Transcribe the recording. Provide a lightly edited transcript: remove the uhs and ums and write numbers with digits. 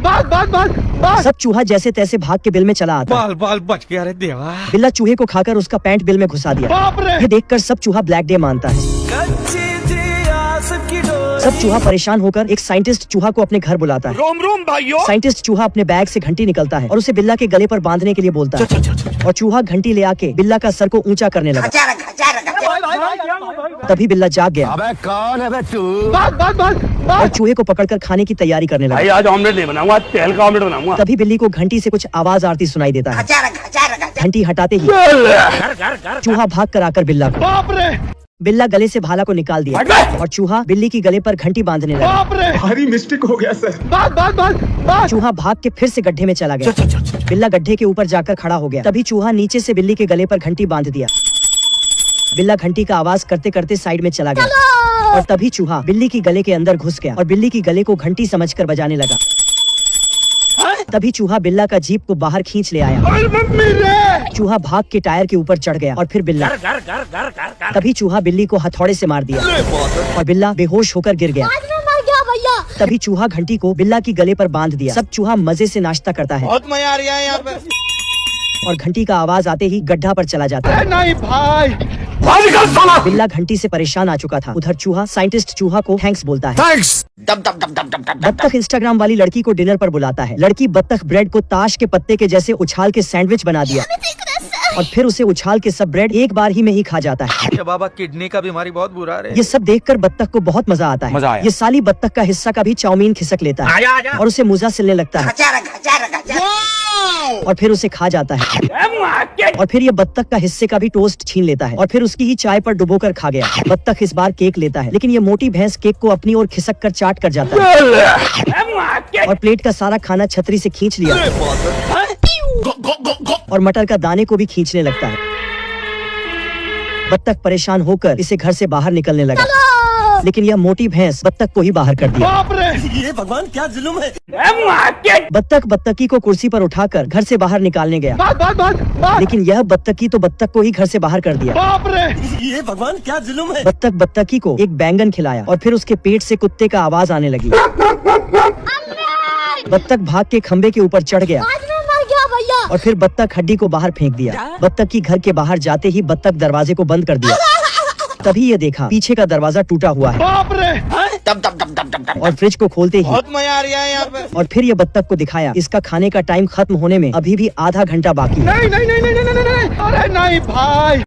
सब चूहा जैसे तैसे भाग के बिल में चला आता। बाल बाल बच गया रे देवा। बिल्ला चूहे को खाकर उसका पैंट बिल में घुसा दिया। ये देखकर सब चूहा ब्लैक डे मानता है। सब चूहा परेशान होकर एक साइंटिस्ट चूहा को अपने घर बुलाता है। रोम रोम भाइयों। साइंटिस्ट चूहा अपने बैग से घंटी निकलता है और उसे बिल्ला के गले पर बांधने के लिए बोलता है और चूहा घंटी ले आके बिल्ला का सर को ऊंचा करने लगा। तभी बिल्ला जाग गया। अबे कौन है बे तू? और चूहे को पकड़कर खाने की तैयारी करने लगा। भाई आज ऑमलेट नहीं बनाऊंगा, तेल का ऑमलेट बनाऊंगा। तभी बिल्ली को घंटी से कुछ आवाज आती सुनाई देता है। घंटी हटाते ही चूहा भाग कर आकर बिल्ला को। बिल्ला गले से भाला को निकाल दिया और चूहा बिल्ली की गले पर घंटी बांधने लगा। भारी मिस्टेक हो गया सर। चूहा भाग के फिर से गड्ढे में चला गया। बिल्ला गड्ढे के ऊपर जाकर खड़ा हो गया। तभी चूहा नीचे से बिल्ली के गले पर घंटी बांध दिया। बिल्ला घंटी का आवाज करते करते साइड में चला गया और तभी चूहा बिल्ली की गले के अंदर घुस गया और बिल्ली की गले को घंटी समझकर बजाने लगा। तभी चूहा बिल्ला का जीप को बाहर खींच ले आया। चूहा भाग के टायर के ऊपर चढ़ गया और फिर बिल्ला। तभी चूहा बिल्ली को हथौड़े से मार दिया और बिल्ला बेहोश होकर गिर गया। तभी चूहा घंटी को बिल्ला की गले पर बांध दिया। सब चूहा मजे से नाश्ता करता है। बहुत मजा आ रहा है यहाँ पे। और घंटी का आवाज आते ही गड्ढा पर चला जाता है। नहीं भाई। बिल्ला घंटी से परेशान आ चुका था। उधर चूहा साइंटिस्ट चूहा को थैंक्स बोलता है। बत्तख इंस्टाग्राम वाली लड़की को डिनर पर बुलाता है। लड़की बत्तख ब्रेड को ताश के पत्ते के जैसे उछाल के सैंडविच बना दिया और फिर उसे उछाल के सब ब्रेड एक बार ही में ही खा जाता है। बाबा किडनी का बीमारी बहुत बुरा है। ये सब देखकर बत्तख को बहुत मजा आता है। ये साली बत्तख का हिस्सा का भी चाउमीन खिसक लेता है और उसे मुजा सिलने लगता है और फिर उसे खा जाता है। और फिर ये बत्तख का हिस्से का भी टोस्ट छीन लेता है और फिर उसकी ही चाय पर डुबोकर खा गया। बत्तख इस बार केक लेता है लेकिन ये मोटी भैंस केक को अपनी ओर खिसक कर चाट कर जाता है और प्लेट का सारा खाना छतरी से खींच लिया और मटर का दाने को भी खींचने लगता है। बत्तख परेशान होकर इसे घर से बाहर निकलने लगा लेकिन यह मोटी भैंस बत्तख को ही बाहर कर दिया। ये भगवान क्या जुल्म है। बत्तख बत्तखी को कुर्सी पर उठाकर घर से बाहर निकालने गया लेकिन यह बत्तखी तो बत्तख को ही घर से बाहर कर दिया। ये भगवान क्या जुल्म है। बत्तख बत्तखी को एक बैंगन खिलाया और फिर उसके पेट से कुत्ते का आवाज आने लगी। बत्तख भाग के खंबे के ऊपर चढ़ गया और फिर बत्तख हड्डी को बाहर फेंक दिया। बत्तख की घर के बाहर जाते ही बत्तख दरवाजे को बंद कर दिया। तभी ये देखा पीछे का दरवाजा टूटा हुआ है और फ्रिज को खोलते ही बहुत मजा आ रहा है यहाँ पे। और फिर ये बत्तख को दिखाया इसका खाने का टाइम खत्म होने में अभी भी आधा घंटा बाकी है। नहीं, अरे नहीं भाई।